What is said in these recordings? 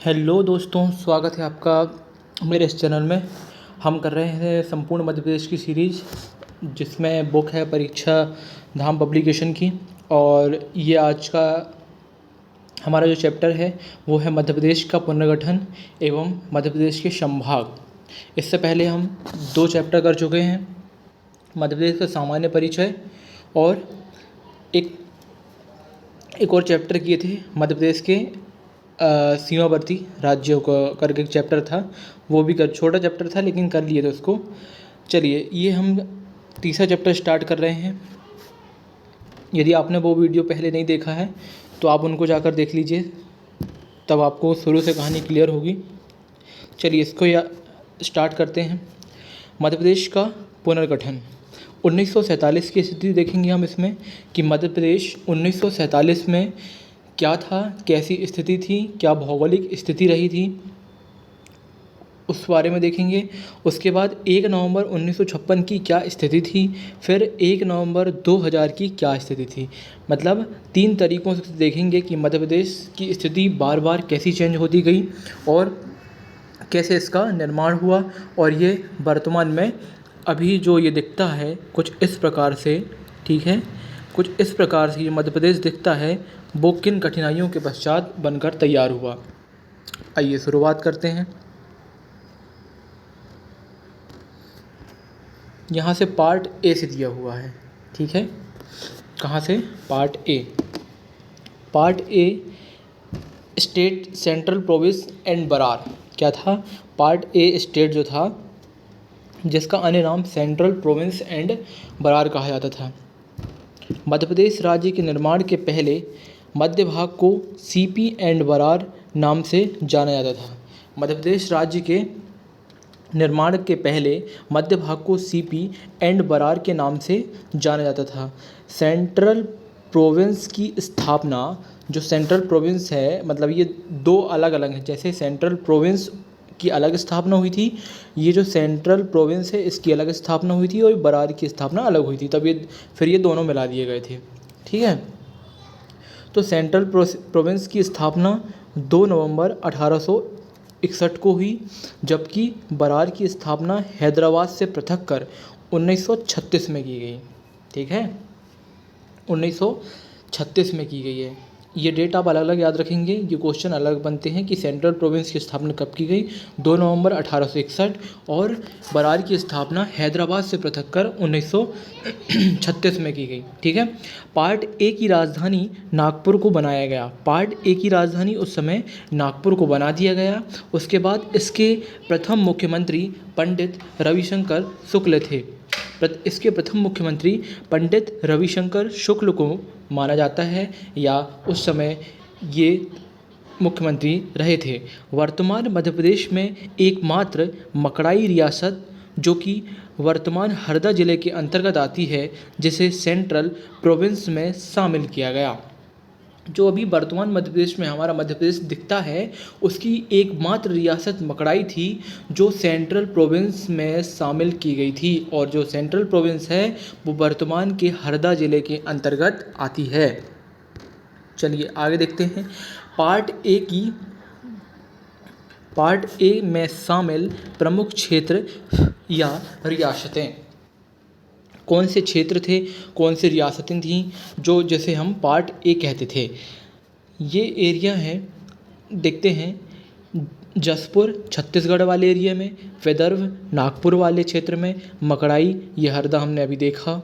Hello दोस्तों, स्वागत है आपका मेरे इस चैनल में। हम कर रहे हैं संपूर्ण मध्य प्रदेश की सीरीज़, जिसमें बुक है परीक्षा धाम पब्लिकेशन की। और ये आज का हमारा जो चैप्टर है वो है मध्य प्रदेश का पुनर्गठन एवं मध्य प्रदेश के संभाग। इससे पहले हम 2 चैप्टर कर चुके हैं, मध्य प्रदेश का सामान्य परिचय, और एक और चैप्टर किए थे मध्य प्रदेश के सीमावर्ती राज्यों का करके एक चैप्टर था। वो भी छोटा चैप्टर था लेकिन कर लिए थे उसको। चलिए, ये हम तीसरा चैप्टर स्टार्ट कर रहे हैं। यदि आपने वो वीडियो पहले नहीं देखा है तो आप उनको जाकर देख लीजिए, तब आपको शुरू से कहानी क्लियर होगी। चलिए, इसको स्टार्ट करते हैं। मध्य प्रदेश का पुनर्गठन 1947 की स्थिति देखेंगे हम इसमें कि मध्य प्रदेश 1947 में क्या था, कैसी स्थिति थी, क्या भौगोलिक स्थिति रही थी, उस बारे में देखेंगे। उसके बाद 1 नवंबर 1956 की क्या स्थिति थी, फिर 1 नवंबर 2000 की क्या स्थिति थी। मतलब 3 तरीक़ों से देखेंगे कि मध्य प्रदेश की स्थिति बार बार कैसी चेंज होती गई और कैसे इसका निर्माण हुआ। और ये वर्तमान में अभी जो ये दिखता है कुछ इस प्रकार से, ठीक है, कुछ इस प्रकार से ये मध्य प्रदेश दिखता है, वो किन कठिनाइयों के पश्चात बनकर तैयार हुआ। आइए शुरुआत करते हैं। यहाँ से पार्ट ए से दिया हुआ है, ठीक है। कहाँ से? Part A. Part A state, central province and Berar. क्या था? पार्ट ए स्टेट जो था, जिसका अन्य नाम सेंट्रल प्रोविंस एंड बरार कहा जाता था। मध्य प्रदेश राज्य के निर्माण के पहले मध्य भाग को सीपी एंड बरार नाम से जाना जाता था। मध्य प्रदेश राज्य के निर्माण के पहले मध्य भाग को सीपी एंड बरार के नाम से जाना जाता था। सेंट्रल प्रोविंस की स्थापना, जो सेंट्रल प्रोविंस है, मतलब ये 2 अलग अलग हैं। जैसे सेंट्रल प्रोविंस की अलग स्थापना हुई थी, ये जो सेंट्रल प्रोविंस है इसकी अलग स्थापना हुई थी, और बरार की स्थापना अलग हुई थी। तब ये दोनों मिला दिए गए थे, ठीक है। तो सेंट्रल प्रोविंस की स्थापना 2 नवंबर 1861 को हुई, जबकि बरार की स्थापना हैदराबाद से पृथक कर 1936 में की गई, ठीक है। 1936 में की गई है। ये डेट आप अलग अलग याद रखेंगे, ये क्वेश्चन अलग बनते हैं कि सेंट्रल प्रोविंस की स्थापना कब की गई, 2 नवंबर 1861, और बरार की स्थापना हैदराबाद से पृथक कर 1936 में की गई, ठीक है। पार्ट ए की राजधानी नागपुर को बनाया गया। पार्ट ए की राजधानी उस समय नागपुर को बना दिया गया। उसके बाद इसके प्रथम मुख्यमंत्री पंडित रविशंकर शुक्ल थे। इसके प्रथम मुख्यमंत्री पंडित रविशंकर शुक्ल को माना जाता है, या उस समय ये मुख्यमंत्री रहे थे। वर्तमान मध्य प्रदेश में एकमात्र मकड़ाई रियासत, जो कि वर्तमान हरदा जिले के अंतर्गत आती है, जिसे सेंट्रल प्रोविंस में शामिल किया गया। जो अभी वर्तमान मध्य प्रदेश में हमारा मध्य प्रदेश दिखता है, उसकी एकमात्र रियासत मकड़ाई थी, जो सेंट्रल प्रोविंस में शामिल की गई थी। और जो सेंट्रल प्रोविंस है वो वर्तमान के हरदा जिले के अंतर्गत आती है। चलिए आगे देखते हैं। पार्ट ए में शामिल प्रमुख क्षेत्र या रियासतें। कौन से क्षेत्र थे, कौन सी रियासतें थीं, जो जैसे हम पार्ट ए कहते थे। ये एरिया है, देखते हैं, जसपुर छत्तीसगढ़ वाले एरिया में, विदर्भ नागपुर वाले क्षेत्र में, मकड़ाई ये हरदा हमने अभी देखा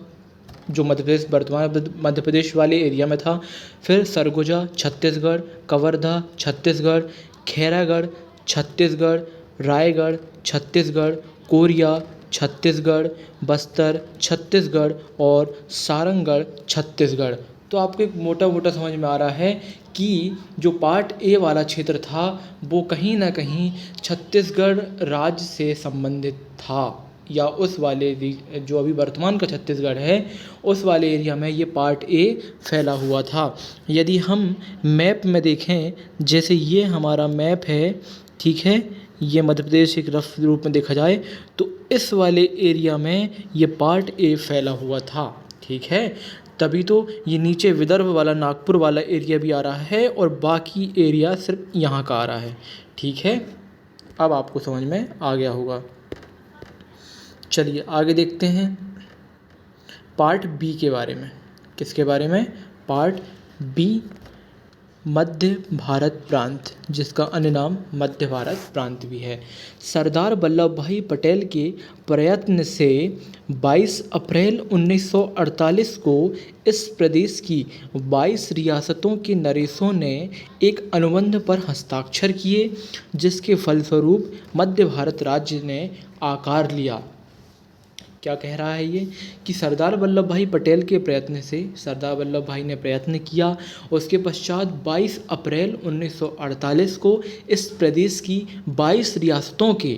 जो मध्य प्रदेश वर्तमान मध्य प्रदेश वाले एरिया में था। फिर सरगुजा छत्तीसगढ़, कवर्धा छत्तीसगढ़, खैरागढ़ छत्तीसगढ़, रायगढ़ छत्तीसगढ़, कोरिया छत्तीसगढ़, बस्तर छत्तीसगढ़ और सारंगढ़ छत्तीसगढ़। तो आपको एक मोटा मोटा समझ में आ रहा है कि जो पार्ट ए वाला क्षेत्र था वो कहीं ना कहीं छत्तीसगढ़ राज्य से संबंधित था, या उस वाले जो अभी वर्तमान का छत्तीसगढ़ है उस वाले एरिया में ये पार्ट ए फैला हुआ था। यदि हम मैप में देखें, जैसे ये हमारा मैप है, ठीक है, ये मध्य प्रदेश एक रफ रूप में देखा जाए तो इस वाले एरिया में ये पार्ट ए फैला हुआ था, ठीक है। तभी तो ये नीचे विदर्भ वाला नागपुर वाला एरिया भी आ रहा है और बाकी एरिया सिर्फ यहाँ का आ रहा है। ठीक है, अब आपको समझ में आ गया होगा। चलिए आगे देखते हैं पार्ट बी के बारे में। किसके बारे में? पार्ट बी, मध्य भारत प्रांत, जिसका अन्य नाम मध्य भारत प्रांत भी है। सरदार वल्लभ भाई पटेल के प्रयत्न से 22 अप्रैल 1948 को इस प्रदेश की 22 रियासतों के नरेशों ने एक अनुबंध पर हस्ताक्षर किए, जिसके फलस्वरूप मध्य भारत राज्य ने आकार लिया। क्या कह रहा है ये कि सरदार वल्लभ भाई पटेल के प्रयत्न से, सरदार वल्लभ भाई ने प्रयत्न किया, उसके पश्चात 22 अप्रैल 1948 को इस प्रदेश की 22 रियासतों के,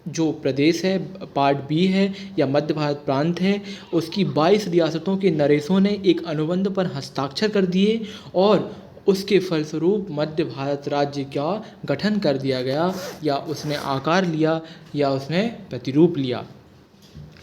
जो प्रदेश है पार्ट बी है या मध्य भारत प्रांत है, उसकी 22 रियासतों के नरेशों ने एक अनुबंध पर हस्ताक्षर कर दिए और उसके फलस्वरूप मध्य भारत राज्य का गठन कर दिया गया, या उसने आकार लिया, या उसने प्रतिरूप लिया।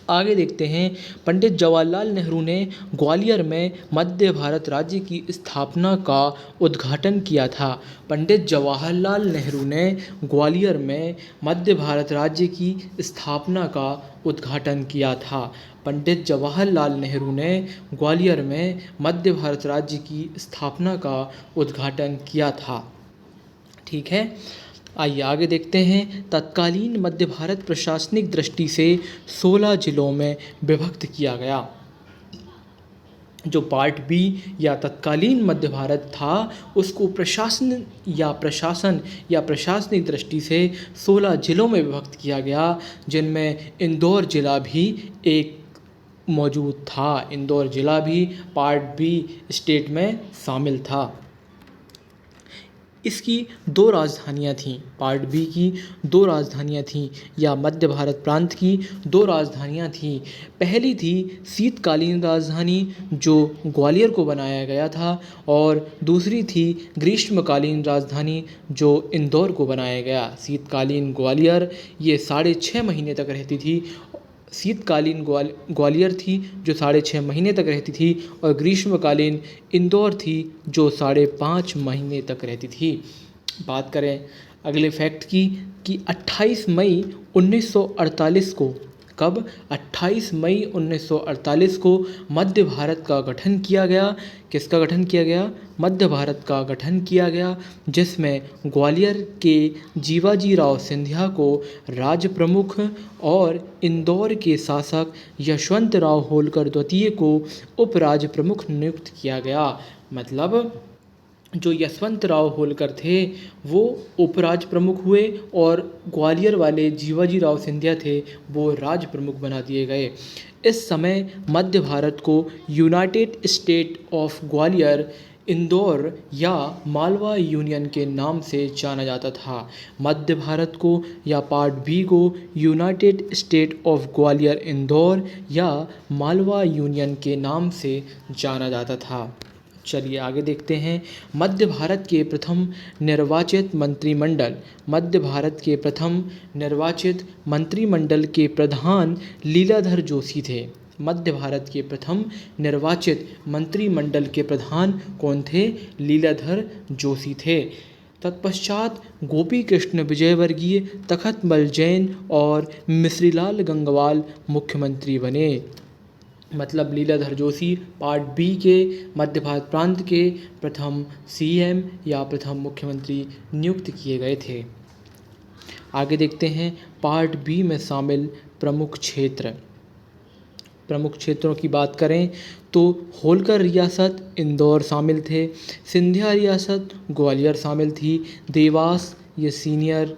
आगे देखते हैं, पंडित जवाहरलाल नेहरू ने ग्वालियर में मध्य भारत राज्य की स्थापना का उद्घाटन किया था। पंडित जवाहरलाल नेहरू ने ग्वालियर में मध्य भारत राज्य की स्थापना का उद्घाटन किया था। पंडित जवाहरलाल नेहरू ने ग्वालियर में मध्य भारत राज्य की स्थापना का उद्घाटन किया था। ठीक है, आइए आगे देखते हैं। तत्कालीन मध्य भारत प्रशासनिक दृष्टि से 16 जिलों में विभक्त किया गया। जो पार्ट बी या तत्कालीन मध्य भारत था, उसको प्रशासन या प्रशासनिक दृष्टि से 16 जिलों में विभक्त किया गया, जिनमें इंदौर जिला भी एक मौजूद था। इंदौर जिला भी पार्ट बी स्टेट में शामिल था। इसकी 2 राजधानियाँ थीं। पार्ट बी की 2 राजधानियाँ थीं, या मध्य भारत प्रांत की 2 राजधानियाँ थीं। पहली थी शीतकालीन राजधानी, जो ग्वालियर को बनाया गया था, और दूसरी थी ग्रीष्मकालीन राजधानी, जो इंदौर को बनाया गया। शीतकालीन ग्वालियर ये 6.5 महीने तक रहती थी। शीतकालीन ग्वालियर थी जो 6.5 महीने तक रहती थी, और ग्रीष्मकालीन इंदौर थी जो 5.5 महीने तक रहती थी। बात करें अगले फैक्ट की कि 28 मई 1948 को, कब? 28 मई 1948 को मध्य भारत का गठन किया गया। किसका गठन किया गया? मध्य भारत का गठन किया गया, जिसमें ग्वालियर के जीवाजी राव सिंधिया को राज्य प्रमुख और इंदौर के शासक यशवंत राव होलकर द्वितीय को उप राज्य प्रमुख नियुक्त किया गया। मतलब जो यशवंत राव होलकर थे वो उपराज्य प्रमुख हुए, और ग्वालियर वाले जीवाजी राव सिंधिया थे वो राज्य प्रमुख बना दिए गए। इस समय मध्य भारत को United state of Gwalior, Indore या मालवा यूनियन के नाम से जाना जाता था। मध्य भारत को या पार्ट बी को United state of Gwalior, Indore या मालवा यूनियन के नाम से जाना जाता था। चलिए आगे देखते हैं। मध्य भारत के प्रथम निर्वाचित मंत्रिमंडल, मध्य भारत के प्रथम निर्वाचित मंत्रिमंडल के प्रधान लीलाधर जोशी थे। मध्य भारत के प्रथम निर्वाचित मंत्रिमंडल के प्रधान कौन थे? लीलाधर जोशी थे। तत्पश्चात गोपी कृष्ण विजयवर्गीय, तखतमल जैन और मिश्रीलाल गंगवाल मुख्यमंत्री बने। मतलब लीलाधर जोशी पार्ट बी के मध्य भारत प्रांत के प्रथम सीएम या प्रथम मुख्यमंत्री नियुक्त किए गए थे। आगे देखते हैं पार्ट बी में शामिल प्रमुख क्षेत्र। प्रमुख क्षेत्रों की बात करें तो होलकर रियासत इंदौर शामिल थे, सिंधिया रियासत ग्वालियर शामिल थी, देवास ये सीनियर,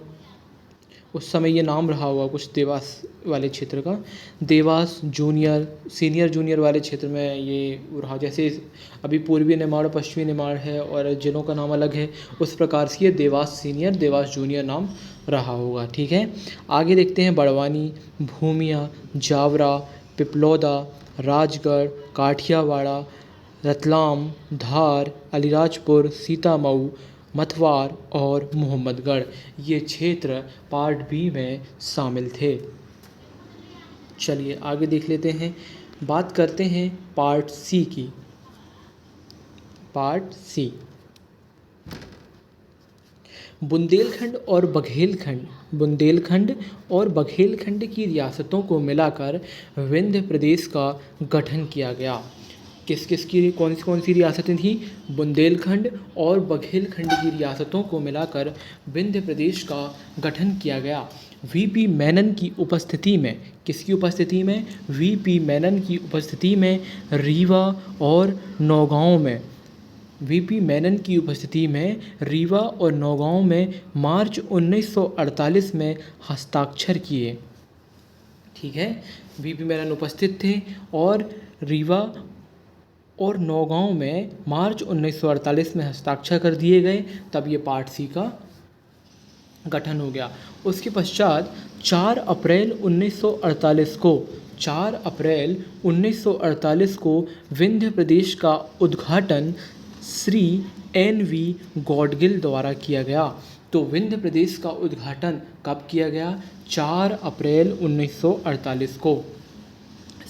उस समय ये नाम रहा होगा कुछ देवास वाले क्षेत्र का, देवास जूनियर, सीनियर जूनियर वाले क्षेत्र में ये रहा। जैसे अभी पूर्वी निमाड़ पश्चिमी निमाड़ है और जिलों का नाम अलग है, उस प्रकार से ये देवास सीनियर, देवास जूनियर नाम रहा होगा। ठीक है, आगे देखते हैं बड़वानी, भूमिया, जावरा, पिपलौदा, राजगढ़, काठियावाड़ा, रतलाम, धार, अलीराजपुर, सीतामऊ, मथवार और मोहम्मदगढ़ ये क्षेत्र पार्ट बी में शामिल थे। चलिए आगे देख लेते हैं। बात करते हैं पार्ट सी की। पार्ट सी। बुंदेलखंड और बघेलखंड की रियासतों को मिलाकर विंध्य प्रदेश का गठन किया गया। किस किस की कौन सी रियासतें थीं? बुंदेलखंड और बघेलखंड की रियासतों को मिलाकर विंध्य प्रदेश का गठन किया गया। वीपी मेनन की उपस्थिति में, किसकी उपस्थिति में? वीपी मेनन की उपस्थिति में रीवा और नौगांव में, वीपी मेनन की उपस्थिति में रीवा और नौगांव में मार्च 1948 में हस्ताक्षर किए। ठीक है, वीपी मेनन उपस्थित थे और रीवा और नौगांव में मार्च 1948 में हस्ताक्षर कर दिए गए, तब ये पार्ट सी का गठन हो गया। उसके पश्चात 4 अप्रैल 1948 को विंध्य प्रदेश का उद्घाटन श्री एन.वी. गॉडगिल द्वारा किया गया। तो विंध्य प्रदेश का उद्घाटन कब किया गया? 4 अप्रैल 1948 को।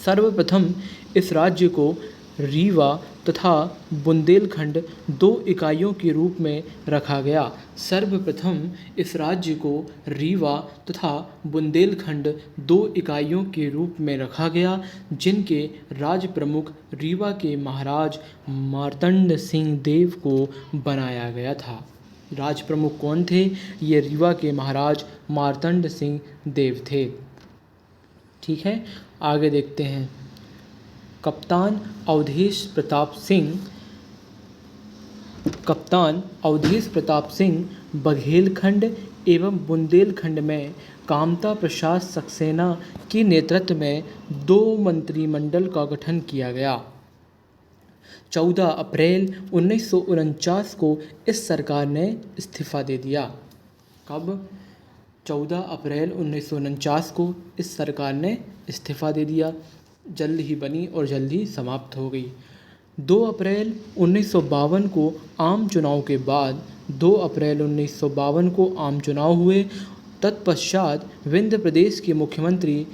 सर्वप्रथम इस राज्य को रीवा तथा बुंदेलखंड 2 इकाइयों के रूप में रखा गया। सर्वप्रथम इस राज्य को रीवा तथा बुंदेलखंड 2 इकाइयों के रूप में रखा गया, जिनके राज प्रमुख रीवा के महाराज मार्तंड सिंह देव को बनाया गया था। राज प्रमुख कौन थे? ये रीवा के महाराज मार्तंड सिंह देव थे। ठीक है, आगे देखते हैं। कप्तान अवधेश प्रताप सिंह बघेलखंड एवं बुंदेलखंड में कामता प्रसाद सक्सेना के नेतृत्व में 2 मंत्रिमंडल का गठन किया गया। 14 अप्रैल 1949 को इस सरकार ने इस्तीफा दे दिया। कब? 14 अप्रैल 1949 को इस सरकार ने इस्तीफा दे दिया। जल्द ही बनी और जल्द ही समाप्त हो गई। 2 अप्रैल 1952 को आम चुनाव के बाद 2 अप्रैल 1952 को आम चुनाव हुए। तत्पश्चात विंध्य प्रदेश के मुख्यमंत्री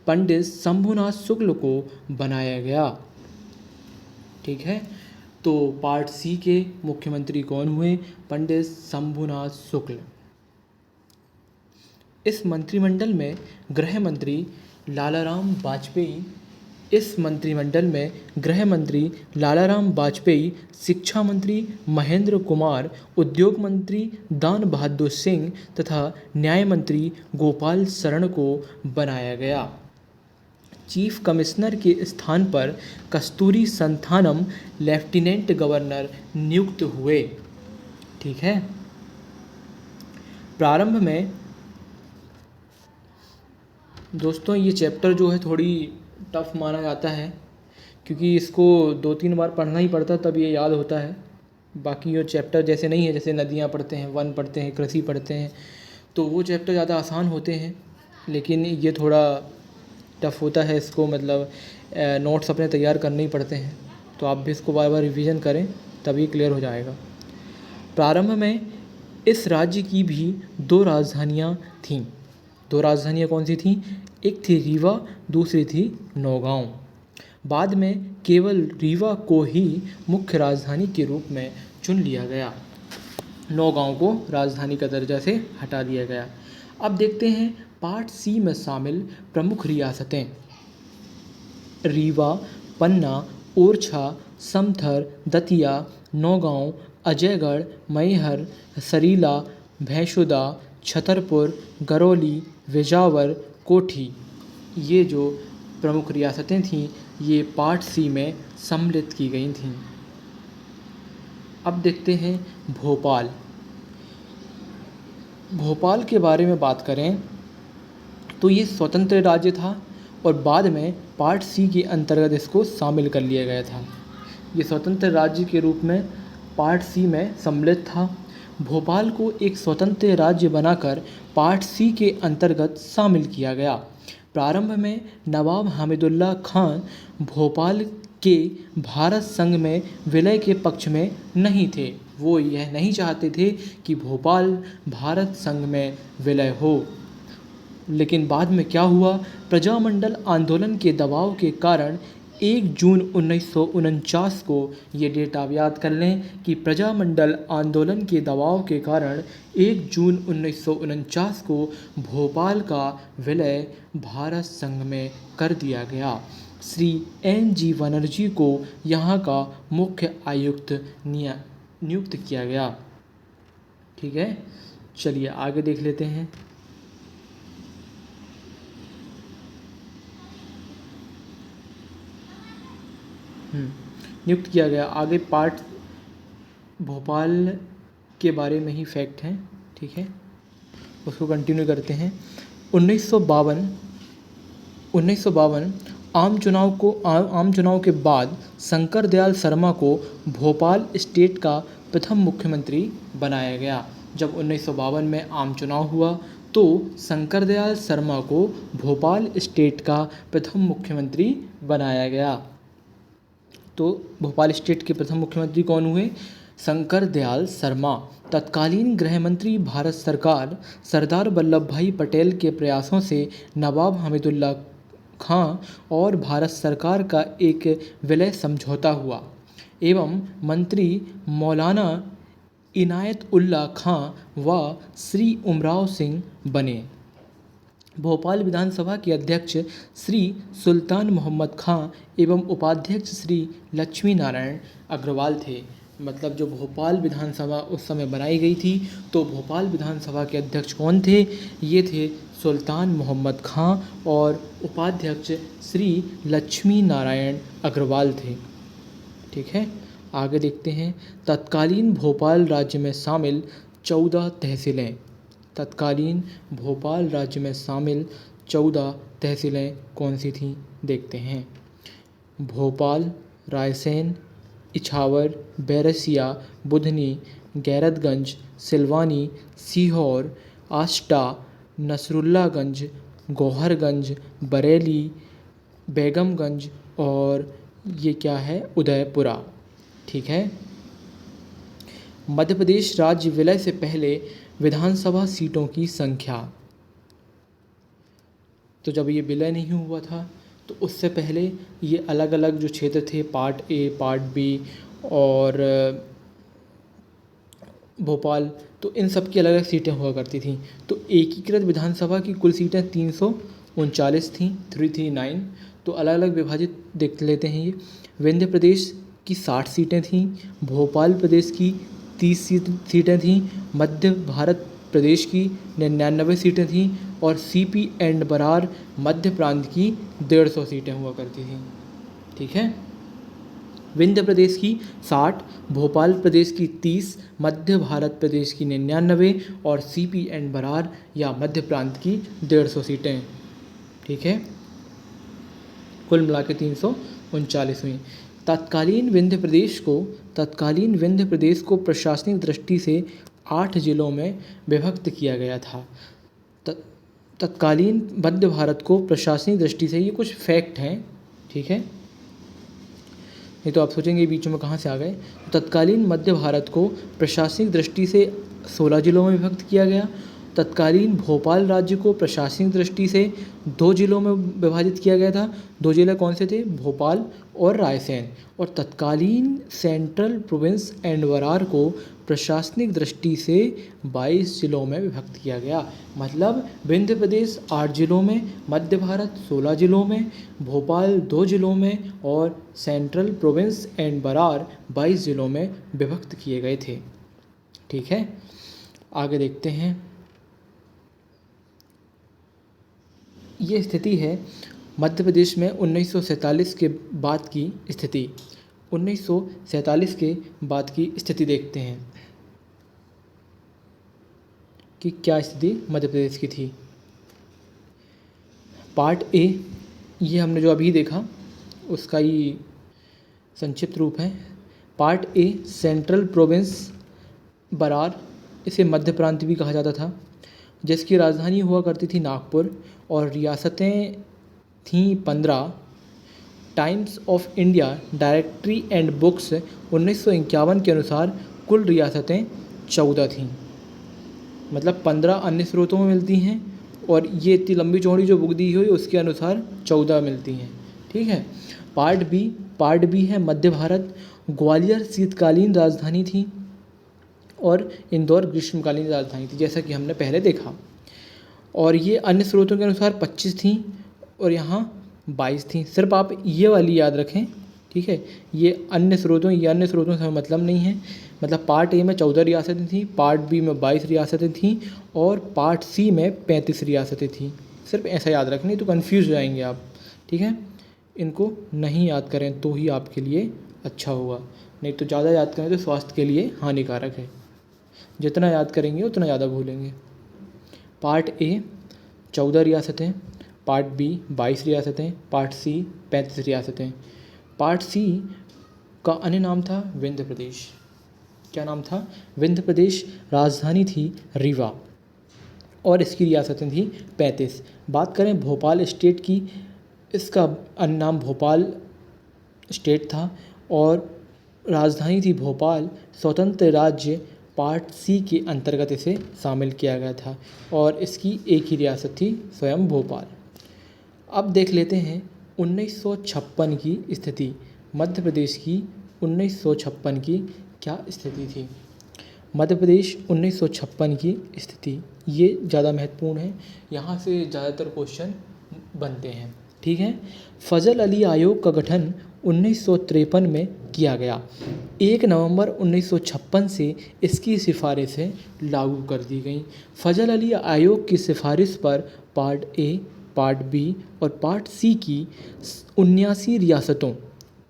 पंडित शंभुनाथ शुक्ल को बनाया गया। ठीक है, तो पार्ट सी के मुख्यमंत्री कौन हुए? पंडित शंभुनाथ शुक्ल। इस मंत्रिमंडल में गृह मंत्री लालाराम वाजपेयी, शिक्षा मंत्री महेंद्र कुमार, उद्योग मंत्री दान बहादुर सिंह तथा न्याय मंत्री गोपाल शरण को बनाया गया। चीफ कमिश्नर के स्थान पर कस्तूरी संथानम लेफ्टिनेंट गवर्नर नियुक्त हुए। ठीक है, प्रारंभ में दोस्तों ये चैप्टर जो है थोड़ी टफ माना जाता है, क्योंकि इसको 2-3 बार पढ़ना ही पड़ता तब ये याद होता है। बाकी ये चैप्टर जैसे नहीं है, जैसे नदियाँ पढ़ते हैं, वन पढ़ते हैं, कृषि पढ़ते हैं, तो वो चैप्टर ज़्यादा आसान होते हैं, लेकिन ये थोड़ा टफ होता है। इसको मतलब नोट्स अपने तैयार करने ही पड़ते हैं, तो आप भी इसको बार बार रिवीजन करें तभी क्लियर हो जाएगा। प्रारंभ में इस राज्य की भी 2 राजधानियाँ थीं। 2 राजधानियाँ कौन सी थीं? एक थी रीवा, दूसरी थी नौगांव। बाद में केवल रीवा को ही मुख्य राजधानी के रूप में चुन लिया गया। नौगांव को राजधानी का दर्जा से हटा दिया गया। अब देखते हैं पार्ट सी में शामिल प्रमुख रियासतें। रीवा, पन्ना, ओरछा, समथर, दतिया, नौगांव, अजयगढ़, मैहर, सरीला, भैंसुदा, छतरपुर, गरौली, बिजावर, कोठी, ये जो प्रमुख रियासतें थीं ये पार्ट सी में सम्मिलित की गई थीं। अब देखते हैं भोपाल के बारे में बात करें तो ये स्वतंत्र राज्य था और बाद में पार्ट सी के अंतर्गत इसको शामिल कर लिया गया था। ये स्वतंत्र राज्य के रूप में पार्ट सी में सम्मिलित था। भोपाल को एक स्वतंत्र राज्य बनाकर पार्ट सी के अंतर्गत शामिल किया गया। प्रारंभ में नवाब हामिदुल्लाह खान भोपाल के भारत संघ में विलय के पक्ष में नहीं थे। वो यह नहीं चाहते थे कि भोपाल भारत संघ में विलय हो। लेकिन बाद में क्या हुआ, प्रजामंडल आंदोलन के दबाव के कारण 1 जून 1949 को, ये डेट आप याद कर लें कि प्रजामंडल आंदोलन के दबाव के कारण 1 जून 1949 को भोपाल का विलय भारत संघ में कर दिया गया। श्री N.G. बनर्जी को यहाँ का मुख्य आयुक्त नियुक्त किया गया। ठीक है, चलिए आगे देख लेते हैं। नियुक्त किया गया। आगे पार्ट भोपाल के बारे में ही फैक्ट हैं। ठीक है, उसको कंटिन्यू करते हैं। 1952 आम चुनाव के बाद शंकर दयाल शर्मा को भोपाल स्टेट का प्रथम मुख्यमंत्री बनाया गया। जब 1952 में आम चुनाव हुआ तो शंकर दयाल शर्मा को भोपाल स्टेट का प्रथम मुख्यमंत्री बनाया गया। तो भोपाल स्टेट के प्रथम मुख्यमंत्री कौन हुए? शंकर दयाल शर्मा। तत्कालीन गृह मंत्री भारत सरकार सरदार वल्लभ भाई पटेल के प्रयासों से नवाब हमीदुल्ला खां और भारत सरकार का एक विलय समझौता हुआ एवं मंत्री मौलाना इनायत उल्ला खां व श्री उमराव सिंह बने। भोपाल विधानसभा के अध्यक्ष श्री सुल्तान मोहम्मद खां एवं उपाध्यक्ष श्री लक्ष्मी नारायण अग्रवाल थे। मतलब जो भोपाल विधानसभा उस समय बनाई गई थी तो भोपाल विधानसभा के अध्यक्ष कौन थे? ये थे सुल्तान मोहम्मद खां और उपाध्यक्ष श्री लक्ष्मी नारायण अग्रवाल थे। ठीक है, आगे देखते हैं। तत्कालीन भोपाल राज्य में शामिल 14 तहसीलें। तत्कालीन भोपाल राज्य में शामिल 14 तहसीलें कौन सी थीं देखते हैं। भोपाल, रायसेन, इछावर, बैरसिया, बुधनी, गैरतगंज, सिलवानी, सीहोर, आष्टा, नसरुल्लागंज, गौहरगंज, बरेली, बेगमगंज और ये क्या है? उदयपुरा। ठीक है। मध्य प्रदेश राज्य विलय से पहले विधानसभा सीटों की संख्या। तो जब ये विलय नहीं हुआ था तो उससे पहले ये अलग अलग जो क्षेत्र थे, पार्ट ए, पार्ट बी और भोपाल, तो इन सब की अलग अलग सीटें हुआ करती थीं। तो एकीकृत विधानसभा की कुल सीटें 339 थीं, 339। तो अलग अलग विभाजित देख लेते हैं। ये विंध्य प्रदेश की 60 सीटें थीं, भोपाल प्रदेश की 30 सीटें थीं, मध्य भारत प्रदेश की 99 सीटें थीं और सीपी एंड बरार मध्य प्रांत की 150 सीटें हुआ करती थीं। ठीक है, विंध्य प्रदेश की 60, भोपाल प्रदेश की 30, मध्य भारत प्रदेश की 99 और सीपी एंड बरार या मध्य प्रांत की 150 सीटें। ठीक है, कुल मिला के 339 हुई। तत्कालीन विंध्य प्रदेश को प्रशासनिक दृष्टि से 8 जिलों में विभक्त किया गया था। तत्कालीन मध्य भारत को प्रशासनिक दृष्टि से, ये कुछ फैक्ट हैं। ठीक है, नहीं तो आप सोचेंगे बीच में कहाँ से आ गए। तत्कालीन मध्य भारत को प्रशासनिक दृष्टि से 16 जिलों में विभक्त किया गया। तत्कालीन भोपाल राज्य को प्रशासनिक दृष्टि से 2 जिलों में विभाजित किया गया था। 2 जिले कौन से थे? भोपाल और रायसेन। और तत्कालीन सेंट्रल प्रोविंस एंड बरार को प्रशासनिक दृष्टि से 22 जिलों में विभक्त किया गया। मतलब विंध्य प्रदेश 8 जिलों में, मध्य भारत 16 जिलों में, भोपाल 2 जिलों में और सेंट्रल प्रोविंस एंड बरार 22 जिलों में विभक्त किए गए थे। ठीक है, आगे देखते हैं। ये स्थिति है मध्य प्रदेश में 1947 के बाद की स्थिति। 1947 के बाद की स्थिति देखते हैं कि क्या स्थिति मध्य प्रदेश की थी। पार्ट ए, ये हमने जो अभी देखा उसका ही संक्षिप्त रूप है। Part A, central province Berar, इसे मध्य प्रांत भी कहा जाता था, जिसकी राजधानी हुआ करती थी नागपुर और रियासतें थीं 15। Times of India directory and books 1951 के अनुसार कुल रियासतें 14 थीं। मतलब 15 अन्य स्रोतों में मिलती हैं और ये इतनी लंबी चौड़ी जो बुक दी हुई उसके अनुसार 14 मिलती हैं। ठीक है, पार्ट बी है मध्य भारत। ग्वालियर शीतकालीन राजधानी थी और इंदौर ग्रीष्मकालीन राजधानी थी, जैसा कि हमने पहले देखा। और ये अन्य स्रोतों के अनुसार 25 थी और यहाँ 22 थी। सिर्फ आप ये वाली याद रखें, ठीक है। ये अन्य स्रोतों से हमें मतलब नहीं है। मतलब पार्ट ए में 14 रियासतें थीं, पार्ट बी में 22 रियासतें थीं और पार्ट सी में 35 रियासतें थीं। सिर्फ ऐसा याद रखना, तो कन्फ्यूज़ हो जाएंगे आप, ठीक है। इनको नहीं याद करें तो ही आपके लिए अच्छा होगा, नहीं तो ज़्यादा याद करें तो स्वास्थ्य के लिए हानिकारक है। जितना याद करेंगे उतना ज़्यादा भूलेंगे। पार्ट ए 14 रियासतें, पार्ट बी 22 रियासतें, पार्ट सी 35 रियासतें। पार्ट सी का अन्य नाम था विंध्य प्रदेश। क्या नाम था? विंध्य प्रदेश। राजधानी थी रीवा और इसकी रियासतें थी 35। बात करें भोपाल स्टेट की, इसका अन्य नाम भोपाल स्टेट था और राजधानी थी भोपाल। स्वतंत्र राज्य पार्ट सी के अंतर्गत इसे शामिल किया गया था और इसकी एक ही रियासत थी, स्वयं भोपाल। अब देख लेते हैं 1956 की स्थिति। मध्य प्रदेश की 1956 की क्या स्थिति थी? मध्य प्रदेश 1956 की स्थिति, ये ज़्यादा महत्वपूर्ण है, यहाँ से ज़्यादातर क्वेश्चन बनते हैं, ठीक है। फजल अली आयोग का गठन 1953 में किया गया। 1 नवंबर 1956 से इसकी सिफारिशें लागू कर दी गईं। फजल अली आयोग की सिफारिश पर पार्ट ए, पार्ट बी और पार्ट सी की 79 रियासतों,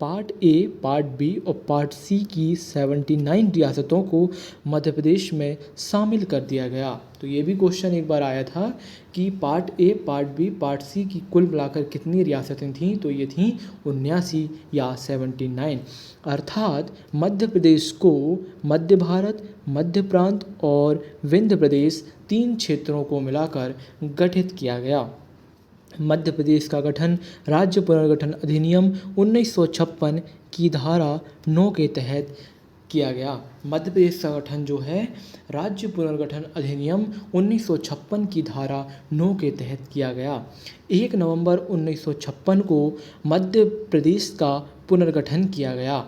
पार्ट ए, पार्ट बी और पार्ट सी की 79 रियासतों को मध्य प्रदेश में शामिल कर दिया गया। तो ये भी क्वेश्चन एक बार आया था कि part A, part B, part C की कुल मिलाकर कितनी रियासतें थीं, तो ये थीं 79 या 79। अर्थात मध्य प्रदेश को मध्य भारत, मध्य प्रांत और विंध्य प्रदेश 3 क्षेत्रों को मिलाकर गठित किया गया। मध्य प्रदेश का गठन राज्य पुनर्गठन अधिनियम 1956 की धारा 9 के तहत किया गया। मध्य प्रदेश का गठन जो है राज्य पुनर्गठन अधिनियम 1956 की धारा 9 के तहत किया गया। 1 नवंबर 1956 को मध्य प्रदेश का पुनर्गठन किया गया।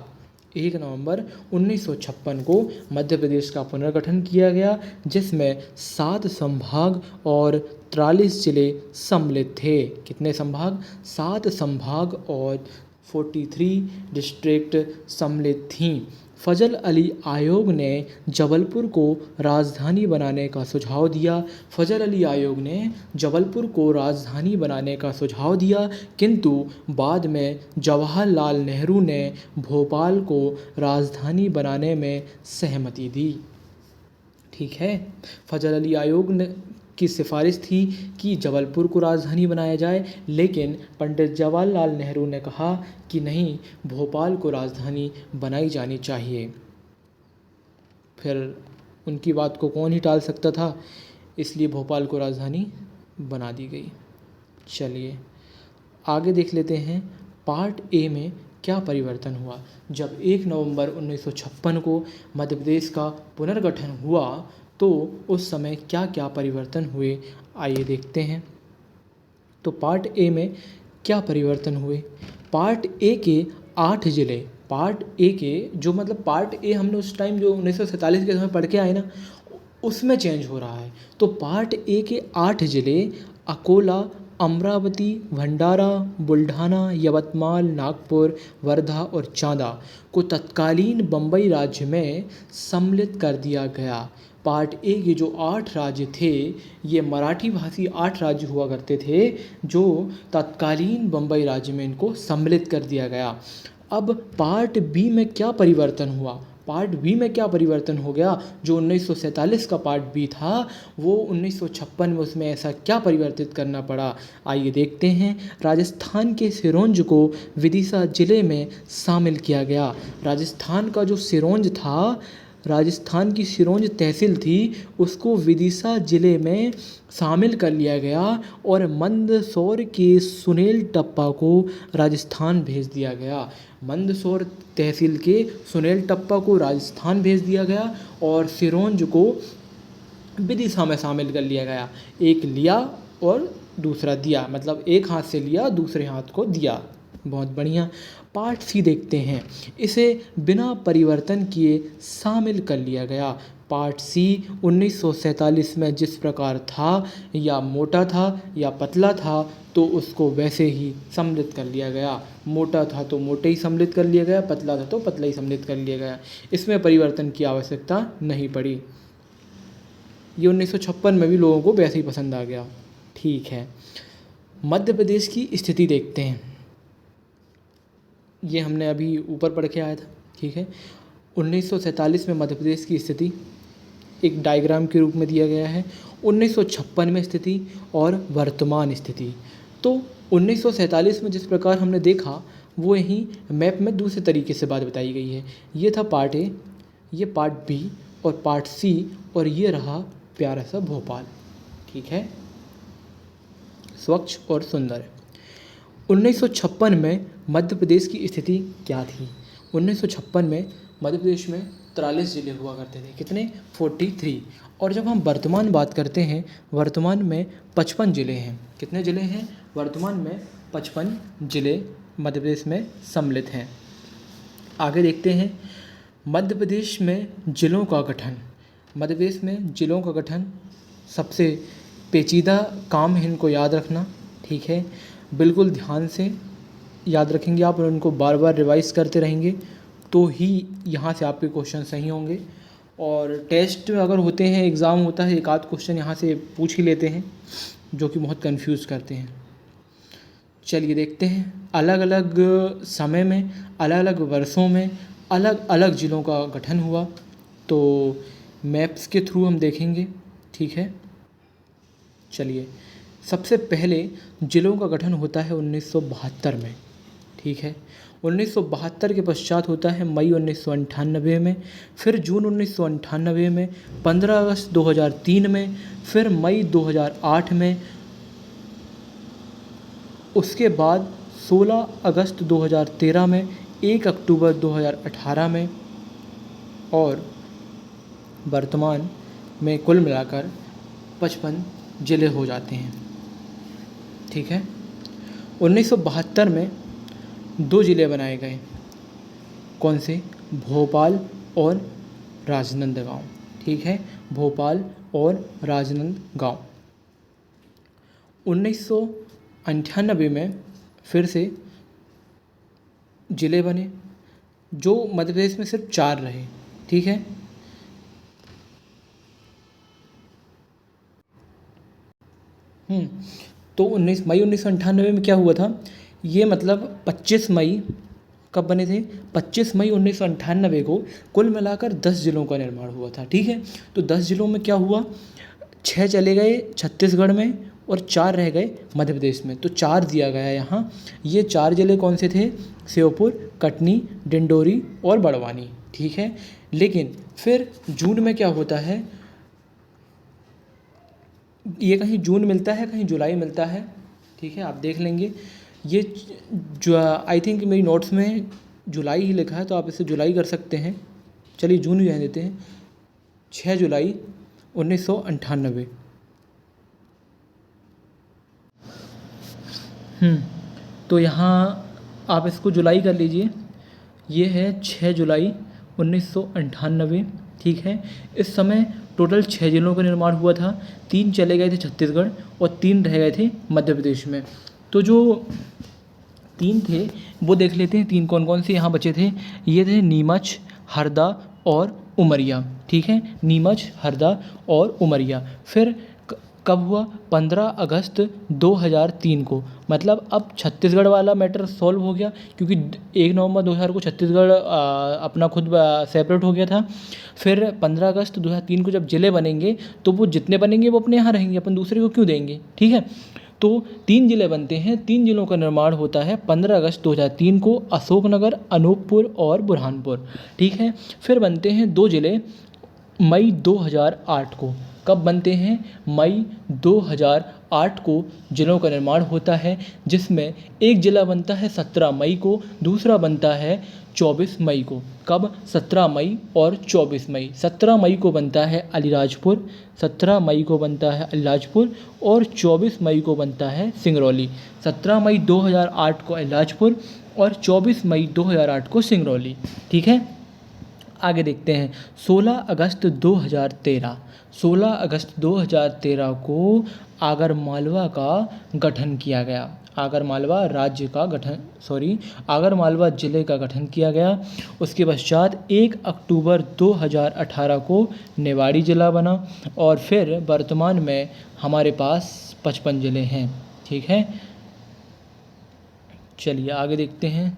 1 नवंबर 1956 को मध्य प्रदेश का पुनर्गठन किया गया, जिसमें 7 संभाग और 43 जिले सम्मिलित थे। कितने संभाग? 7 संभाग और 43 डिस्ट्रिक्ट सम्मिलित थीं। फजल अली आयोग ने जबलपुर को राजधानी बनाने का सुझाव दिया। फजल अली आयोग ने जबलपुर को राजधानी बनाने का सुझाव दिया, किंतु बाद में जवाहरलाल नेहरू ने भोपाल को राजधानी बनाने में सहमति दी। ठीक है, फजल अली आयोग ने की सिफारिश थी कि जबलपुर को राजधानी बनाया जाए, लेकिन पंडित जवाहरलाल नेहरू ने कहा कि नहीं, भोपाल को राजधानी बनाई जानी चाहिए। फिर उनकी बात को कौन ही टाल सकता था, इसलिए भोपाल को राजधानी बना दी गई। चलिए आगे देख लेते हैं पार्ट ए में क्या परिवर्तन हुआ। जब 1 नवंबर 1956 को मध्य प्रदेश का पुनर्गठन हुआ तो उस समय क्या क्या परिवर्तन हुए, आइए देखते हैं। तो पार्ट ए में क्या परिवर्तन हुए? पार्ट ए के 8 जिले, पार्ट ए के जो मतलब पार्ट ए हमने उस टाइम जो 1947 के समय पढ़ के आए ना, उसमें चेंज हो रहा है। तो पार्ट ए के 8 जिले अकोला, अमरावती, भंडारा, बुल्ढाना, यवतमाल, नागपुर, वर्धा और चांदा को तत्कालीन बम्बई राज्य में सम्मिलित कर दिया गया। पार्ट ए के जो 8 राज्य थे, ये मराठी भाषी 8 राज्य हुआ करते थे, जो तत्कालीन बम्बई राज्य में इनको सम्मिलित कर दिया गया। अब पार्ट बी में क्या परिवर्तन हुआ? पार्ट बी में क्या परिवर्तन हो गया? जो 1947 का पार्ट बी था, वो 1956 में उसमें ऐसा क्या परिवर्तित करना पड़ा, आइए देखते हैं। राजस्थान के सिरोंज को विदिशा जिले में शामिल किया गया। राजस्थान का जो सिरोंज था, राजस्थान की सिरोंज तहसील थी, उसको विदिशा जिले में शामिल कर लिया गया और मंदसौर के सुनील टप्पा को राजस्थान भेज दिया गया। मंदसौर तहसील के सुनील टप्पा को राजस्थान भेज दिया गया और सिरोंज को विदिशा में शामिल कर लिया गया। एक लिया और दूसरा दिया, मतलब एक हाथ से लिया दूसरे हाथ को दिया। बहुत बढ़िया। पार्ट सी देखते हैं, इसे बिना परिवर्तन किए शामिल कर लिया गया। पार्ट सी 1947 में जिस प्रकार था, या मोटा था या पतला था, तो उसको वैसे ही सम्मिलित कर लिया गया। मोटा था तो मोटे ही सम्मिलित कर लिया गया, पतला था तो पतला ही सम्मिलित कर लिया गया। इसमें परिवर्तन की आवश्यकता नहीं पड़ी। ये 1956 में भी लोगों को वैसे ही पसंद आ गया। ठीक है, मध्य प्रदेश की स्थिति देखते हैं। ये हमने अभी ऊपर पढ़ के आया था। ठीक है, 1947 में मध्य प्रदेश की स्थिति एक डायग्राम के रूप में दिया गया है। 1956 में स्थिति और वर्तमान स्थिति। तो 1947 में जिस प्रकार हमने देखा, वो यहीं मैप में दूसरे तरीके से बात बताई गई है। ये था पार्ट ए, ये पार्ट बी और पार्ट सी, और ये रहा प्यारा सा भोपाल। ठीक है, स्वच्छ और सुंदर। 1956 में मध्य प्रदेश की स्थिति क्या थी? 1956 में मध्य प्रदेश में 43 जिले हुआ करते थे। कितने? 43। और जब हम वर्तमान बात करते हैं, वर्तमान में 55 जिले हैं। कितने जिले हैं? वर्तमान में 55 जिले मध्य प्रदेश में सम्मिलित हैं। आगे देखते हैं, मध्य प्रदेश में जिलों का गठन। मध्य प्रदेश में जिलों का गठन सबसे पेचीदा काम है, इनको याद रखना। ठीक है, बिल्कुल ध्यान से याद रखेंगे आप और उनको बार बार रिवाइज करते रहेंगे तो ही यहाँ से आपके क्वेश्चन सही होंगे। और टेस्ट अगर होते हैं, एग्ज़ाम होता है, एक आध क्वेश्चन यहाँ से पूछ ही लेते हैं जो कि बहुत कंफ्यूज करते हैं। चलिए देखते हैं, अलग अलग समय में, अलग अलग वर्षों में अलग अलग जिलों का गठन हुआ। तो मैप्स के थ्रू हम देखेंगे। ठीक है, चलिए सबसे पहले जिलों का गठन होता है 1972 में। ठीक है, 1972 के पश्चात होता है मई 1998 में, फिर जून 1998 में, 15 अगस्त 2003 में, फिर मई 2008 में, उसके बाद 16 अगस्त 2013 में, 1 अक्टूबर 2018 में, और वर्तमान में कुल मिलाकर 55 जिले हो जाते हैं। ठीक है, 1972 में 2 जिले बनाए गए। कौन से? भोपाल और राजनांदगांव। ठीक है, भोपाल और राजनांदगांव। 1998 में फिर से जिले बने, जो मध्य प्रदेश में सिर्फ 4 रहे। ठीक है, तो 19 मई 1998 में क्या हुआ था? ये मतलब 25 मई कब बने थे? 25 मई 1998 को कुल मिलाकर 10 जिलों का निर्माण हुआ था। ठीक है, तो 10 जिलों में क्या हुआ? 6 चले गए छत्तीसगढ़ में और 4 रह गए मध्य प्रदेश में। तो 4 दिया गया है यहाँ। ये 4 जिले कौन से थे? श्योपुर, कटनी, डिंडोरी और बड़वानी। ठीक है, लेकिन फिर जून में क्या होता है? ये कहीं जून मिलता है, कहीं जुलाई मिलता है। ठीक है, आप देख लेंगे। ये जो आई थिंक मेरी नोट्स में जुलाई ही लिखा है, तो आप इसे जुलाई कर सकते हैं। चलिए जून ही रहने देते हैं। 6 जुलाई 1998। तो यहाँ आप इसको जुलाई कर लीजिए। ये है 6 जुलाई 1998। ठीक है, इस समय टोटल 6 जिलों का निर्माण हुआ था। 3 चले गए थे छत्तीसगढ़ और 3 रह गए थे मध्य प्रदेश में। तो जो 3 थे वो देख लेते हैं। 3 कौन कौन से यहाँ बचे थे? ये थे नीमच, हरदा और उमरिया। ठीक है, नीमच, हरदा और उमरिया। फिर कब हुआ? 15 अगस्त 2003 को। मतलब अब छत्तीसगढ़ वाला मैटर सॉल्व हो गया, क्योंकि 1 नवंबर 2000 को छत्तीसगढ़ अपना खुद सेपरेट हो गया था। फिर 15 अगस्त 2003 को जब जिले बनेंगे तो वो जितने बनेंगे वो अपने यहाँ रहेंगे, अपन दूसरे को क्यों देंगे? ठीक है, तो 3 जिले बनते हैं। 3 जिलों का निर्माण होता है 15 अगस्त 2003 को, अशोकनगर, अनूपपुर और बुरहानपुर। ठीक है, फिर बनते हैं 2 जिले मई 2008 को। कब बनते हैं? मई 2008 को जिलों का निर्माण होता है, जिसमें एक ज़िला बनता है 17 मई को, दूसरा बनता है 24 मई को। कब? 17 मई और 24 मई। 17 मई को बनता है अलीराजपुर, 17 मई को बनता है अलीराजपुर और 24 मई को बनता है सिंगरौली। 17 मई 2008 को अलीराजपुर और 24 मई 2008 को सिंगरौली। ठीक है, आगे देखते हैं। 16 अगस्त 2013, 16 अगस्त 2013 को आगरमालवा का गठन किया गया। आगरमालवा राज्य का गठन, आगरमालवा ज़िले का गठन किया गया। उसके पश्चात 1 अक्टूबर 2018 को निवाड़ी ज़िला बना और फिर वर्तमान में हमारे पास 55 ज़िले हैं। ठीक है, चलिए आगे देखते हैं।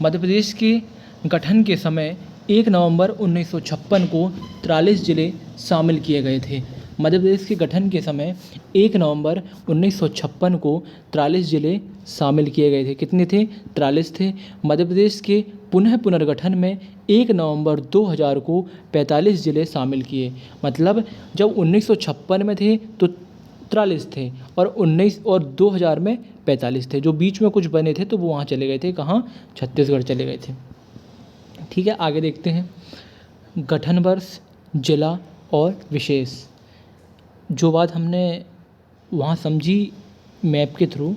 मध्य प्रदेश के गठन के समय 1 नवंबर 1956 को 43 ज़िले शामिल किए गए थे। मध्य प्रदेश के गठन के समय 1 नवंबर 1956 को 43 ज़िले शामिल किए गए थे। कितने थे? 43 थे। मध्य प्रदेश के पुनर्गठन में 1 नवंबर 2000 को 45 ज़िले शामिल किए। मतलब जब 1956 में थे तो 43 थे और 2000 में 45 थे। जो बीच में कुछ बने थे तो वो वहाँ चले गए थे। कहाँ? छत्तीसगढ़ चले गए थे। ठीक है, आगे देखते हैं। गठन वर्ष, जिला और विशेष। जो बात हमने वहाँ समझी मैप के थ्रू,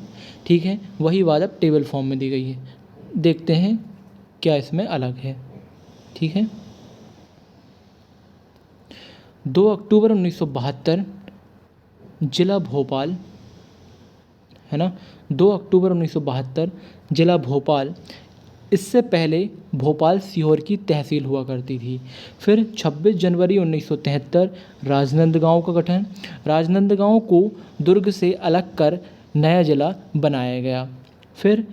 ठीक है, वही बात अब टेबल फॉर्म में दी गई है। देखते हैं क्या इसमें अलग है। ठीक है, 2 अक्टूबर 1972 जिला भोपाल, है ना, 2 अक्टूबर 1972 जिला भोपाल। इससे पहले भोपाल सीहोर की तहसील हुआ करती थी। फिर 26 जनवरी 1973 राजनांदगांव का गठन। राजनांदगांव को दुर्ग से अलग कर नया जिला बनाया गया। फिर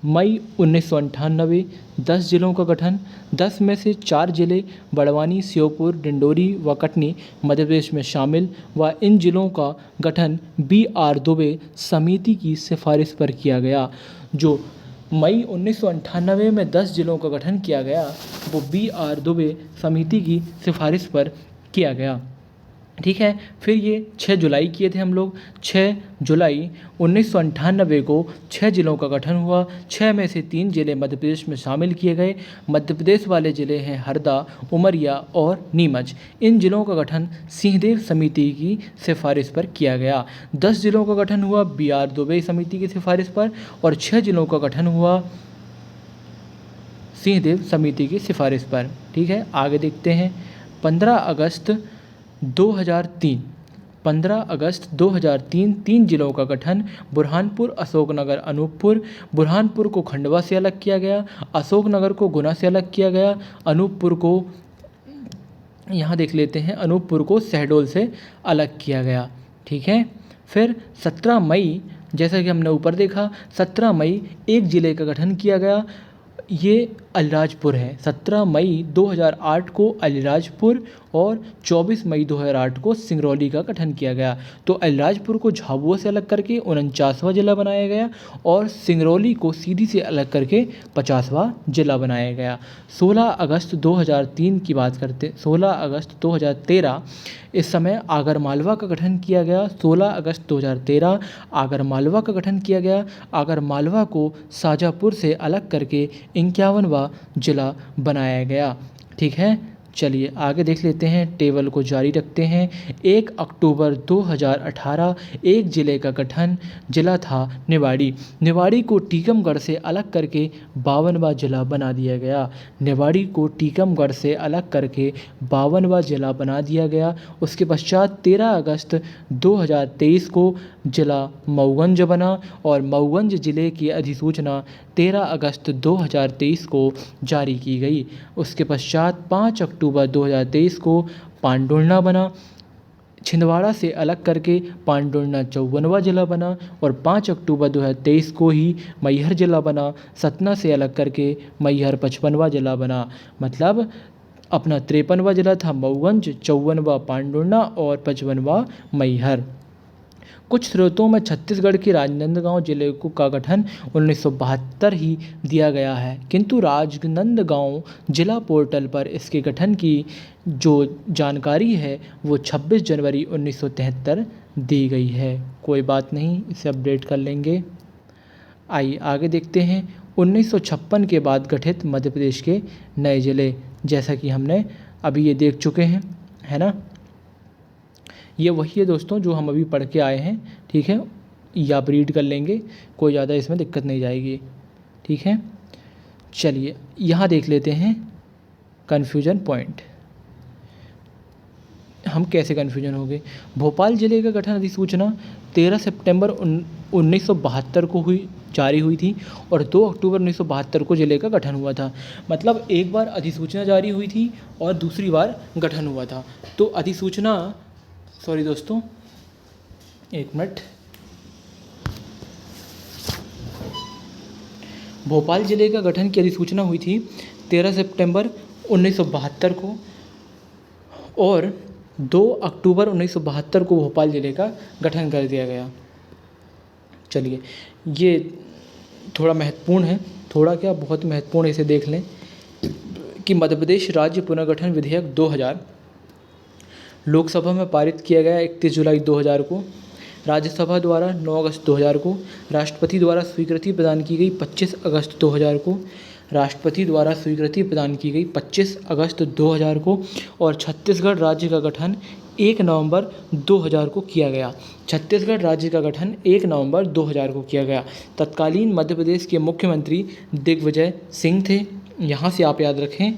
मई 1998 10 जिलों का गठन। 10 में से 4 जिले बड़वानी, श्योपुर, डिंडोरी व कटनी मध्य प्रदेश में शामिल व इन जिलों का गठन BR दुबे समिति की सिफारिश पर किया गया। जो मई 1998 में 10 जिलों का गठन किया गया वो BR दुबे समिति की सिफारिश पर किया गया। ठीक है, फिर ये 6 जुलाई किए थे हम लोग। 6 जुलाई 1998 को 6 जिलों का गठन हुआ। 6 में से 3 जिले मध्य प्रदेश में शामिल किए गए। मध्य प्रदेश वाले जिले हैं हरदा, उमरिया और नीमच। इन जिलों का गठन सिंहदेव समिति की सिफारिश पर किया गया। 10 जिलों का गठन हुआ BR दुबे समिति की सिफारिश पर और 6 जिलों का गठन हुआ सिंहदेव समिति की सिफारिश पर। ठीक है, आगे देखते हैं। 15 अगस्त 2003 15 अगस्त 2003 3 जिलों का गठन। बुरहानपुर, अशोकनगर, अनूपपुर। बुरहानपुर को खंडवा से अलग किया गया, अशोकनगर को गुना से अलग किया गया, अनूपपुर को, यहाँ देख लेते हैं, अनूपपुर को शहडोल से अलग किया गया। ठीक है, फिर 17 मई, जैसा कि हमने ऊपर देखा, 17 मई एक ज़िले का गठन किया गया। ये अलीराजपुर है। 17 मई 2008 को अलीराजपुर और 24 मई 2008 को सिंगरौली का गठन किया गया। तो अलीराजपुर को झाबुआ से अलग करके 49वां जिला बनाया गया और सिंगरौली को सीधी से अलग करके 50वां जिला बनाया गया। 16 अगस्त 2003 की बात करते, 16 अगस्त 2013 इस समय आगरमालवा का गठन किया गया। 16 अगस्त 2013 आगरमालवा का गठन किया गया। आगरमालवा को शाजापुर से अलग करके 51वां जिला बनाया गया। ठीक है, चलिए आगे देख लेते हैं, टेबल को जारी रखते हैं। 1 अक्टूबर 2018 एक ज़िले का गठन, जिला था निवाड़ी। निवाड़ी को टीकमगढ़ से अलग करके 52वां जिला बना दिया गया। निवाड़ी को टीकमगढ़ से अलग करके 52वां जिला बना दिया गया। उसके पश्चात 13 अगस्त 2023 को जिला मऊगंज बना और मऊगंज ज़िले की अधिसूचना 13 अगस्त 2023 को जारी की गई। उसके पश्चात 5 अक्टूबर 2023 को पांडुर्णा बना। छिंदवाड़ा से अलग करके पांडुर्णा 54वां जिला बना और 5 अक्टूबर 2023 को ही मैहर जिला बना। सतना से अलग करके मैहर 55वां जिला बना। मतलब अपना 53वां जिला था मऊगंज, 54वां पांडुर्णा और 55वां मैहर। कुछ स्रोतों में छत्तीसगढ़ के राजनांदगांव जिले को का गठन 1972 ही दिया गया है, किंतु राजनांदगांव जिला पोर्टल पर इसके गठन की जो जानकारी है वो 26 जनवरी 1973 दी गई है। कोई बात नहीं, इसे अपडेट कर लेंगे। आइए आगे देखते हैं 1956 के बाद गठित मध्य प्रदेश के नए ज़िले, जैसा कि हमने अभी ये देख चुके हैं, है ना। ये वही है दोस्तों जो हम अभी पढ़ के आए हैं, ठीक है। या आप रीड कर लेंगे, कोई ज़्यादा इसमें दिक्कत नहीं जाएगी, ठीक है। चलिए यहाँ देख लेते हैं कन्फ्यूजन पॉइंट, हम कैसे कन्फ्यूजन हो गए। भोपाल ज़िले का गठन अधिसूचना 13 सितंबर 1972 को जारी हुई थी और 2 अक्टूबर 1972 को ज़िले का गठन हुआ था। मतलब एक बार अधिसूचना जारी हुई थी और दूसरी बार गठन हुआ था। तो अधिसूचना, सॉरी दोस्तों, एक मिनट। भोपाल ज़िले का गठन की अधिसूचना हुई थी 13 सितंबर 1972 को और 2 अक्टूबर 1972 को भोपाल ज़िले का गठन कर दिया गया। चलिए ये थोड़ा महत्वपूर्ण है, थोड़ा क्या बहुत महत्वपूर्ण, इसे देख लें कि मध्य प्रदेश राज्य पुनर्गठन विधेयक 2000 लोकसभा में पारित किया गया 31 जुलाई 2000 को, राज्यसभा द्वारा 9 अगस्त 2000 को, राष्ट्रपति द्वारा स्वीकृति प्रदान की गई 25 अगस्त 2000 को, राष्ट्रपति द्वारा स्वीकृति प्रदान की गई 25 अगस्त 2000 को और छत्तीसगढ़ राज्य का गठन 1 नवंबर 2000 को किया गया। छत्तीसगढ़ राज्य का गठन 1 नवंबर 2000 को किया गया। तत्कालीन मध्य प्रदेश के मुख्यमंत्री दिग्विजय सिंह थे। यहाँ से आप याद रखें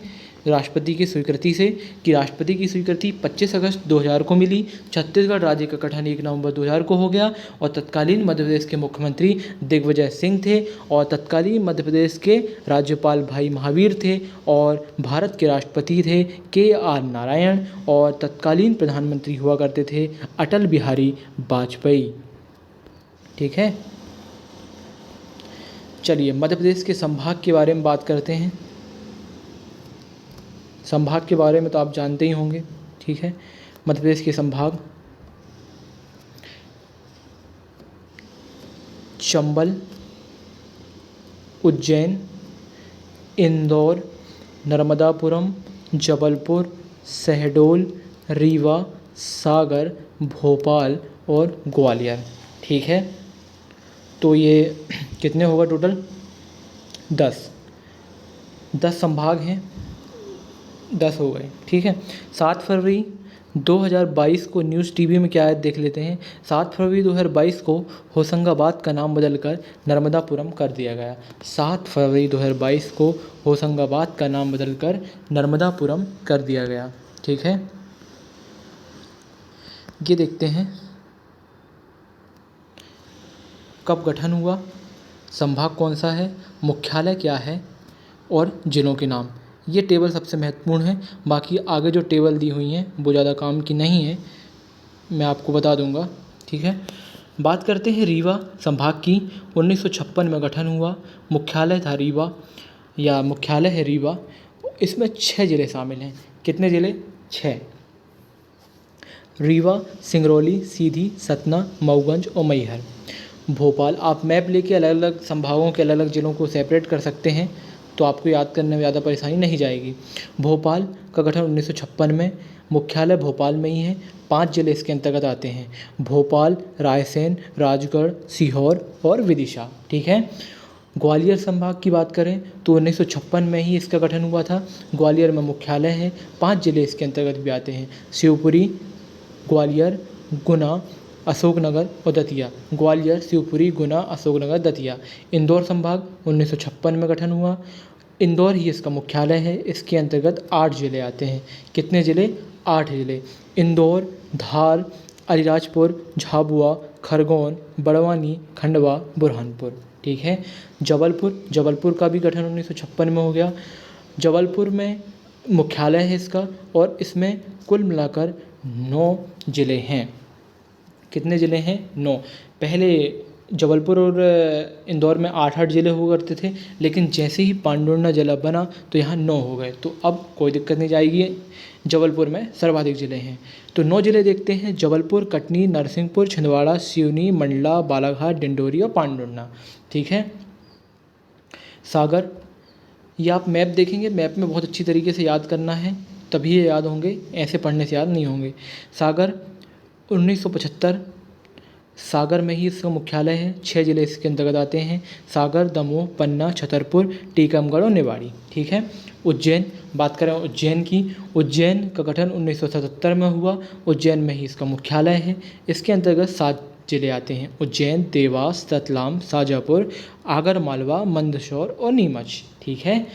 राष्ट्रपति की स्वीकृति से कि राष्ट्रपति की स्वीकृति 25 अगस्त 2000 को मिली, छत्तीसगढ़ राज्य का गठन 1 नवंबर 2000 को हो गया और तत्कालीन मध्य प्रदेश के मुख्यमंत्री दिग्विजय सिंह थे और तत्कालीन मध्य प्रदेश के राज्यपाल भाई महावीर थे और भारत के राष्ट्रपति थे KR नारायण और तत्कालीन प्रधानमंत्री हुआ करते थे अटल बिहारी वाजपेयी, ठीक है। चलिए मध्य प्रदेश के संभाग के बारे में बात करते हैं। संभाग के बारे में तो आप जानते ही होंगे, ठीक है। मध्य प्रदेश के संभाग चंबल, उज्जैन, इंदौर, नर्मदापुरम, जबलपुर, शहडोल, रीवा, सागर, भोपाल और ग्वालियर, ठीक है। तो ये कितने होगा टोटल? 10 संभाग हैं, 10 हो गए, ठीक है। 7 फरवरी 2022 को न्यूज़ टीवी में क्या है देख लेते हैं। 7 फरवरी 2022 को होशंगाबाद का नाम बदलकर नर्मदापुरम कर दिया गया। 7 फरवरी 2022 को होशंगाबाद का नाम बदलकर नर्मदापुरम कर दिया गया, ठीक है। ये देखते हैं कब गठन हुआ, संभाग कौन सा है, मुख्यालय क्या है और जिलों के नाम। ये टेबल सबसे महत्वपूर्ण है, बाकी आगे जो टेबल दी हुई हैं वो ज़्यादा काम की नहीं है, मैं आपको बता दूंगा, ठीक है। बात करते हैं रीवा संभाग की। 1956 में गठन हुआ, मुख्यालय था रीवा या मुख्यालय है रीवा। इसमें 6 ज़िले शामिल हैं। कितने ज़िले? 6। रीवा, सिंगरौली, सीधी, सतना, मऊगंज और मैहर। भोपाल, आप मैप लेके अलग अलग संभागों के अलग अलग ज़िलों को सेपरेट कर सकते हैं तो आपको याद करने में ज़्यादा परेशानी नहीं जाएगी। भोपाल का गठन 1956 में, मुख्यालय भोपाल में ही है। 5 ज़िले इसके अंतर्गत आते हैं, भोपाल, रायसेन, राजगढ़, सीहोर और विदिशा, ठीक है। ग्वालियर संभाग की बात करें तो 1956 में ही इसका गठन हुआ था। ग्वालियर में मुख्यालय है। 5 ज़िले इसके अंतर्गत भी आते हैं, शिवपुरी, ग्वालियर, गुना, अशोकनगर और दतिया। ग्वालियर, शिवपुरी, गुना, अशोकनगर, दतिया। इंदौर संभाग 1956 में गठन हुआ। इंदौर ही इसका मुख्यालय है। इसके अंतर्गत 8 ज़िले आते हैं। कितने ज़िले? 8 ज़िले। इंदौर, धार, अलीराजपुर, झाबुआ, खरगोन, बड़वानी, खंडवा, बुरहानपुर, ठीक है। जबलपुर का भी गठन 1956 में हो गया। जबलपुर में मुख्यालय है इसका और इसमें कुल मिलाकर 9 ज़िले हैं। कितने ज़िले हैं? 9। पहले जबलपुर और इंदौर में 8-8 ज़िले हुआ करते थे, लेकिन जैसे ही पांडुर्णा ज़िला बना तो यहाँ 9 हो गए। तो अब कोई दिक्कत नहीं जाएगी, जबलपुर में सर्वाधिक ज़िले हैं। तो 9 ज़िले देखते हैं, जबलपुर, कटनी, नरसिंहपुर, छिंदवाड़ा, सिवनी, मंडला, बालाघाट, डिंडोरी और पांडुर्णा, ठीक है। सागर, ये आप मैप देखेंगे, मैप में बहुत अच्छी तरीके से याद करना है, तभी ये याद होंगे, ऐसे पढ़ने से याद नहीं होंगे। सागर 1975 सागर में ही इसका मुख्यालय है। 6 जिले इसके अंतर्गत आते हैं, सागर, दमोह, पन्ना, छतरपुर, टीकमगढ़ और निवाड़ी। ठीक है। उज्जैन, बात करें उज्जैन की, उज्जैन का गठन 1977 में हुआ। उज्जैन में ही इसका मुख्यालय है। इसके अंतर्गत 7 जिले आते हैं, उज्जैन, देवास, रतलाम, शाजापुर, आगरमालवा, मंदसौर और नीमच। ठीक है।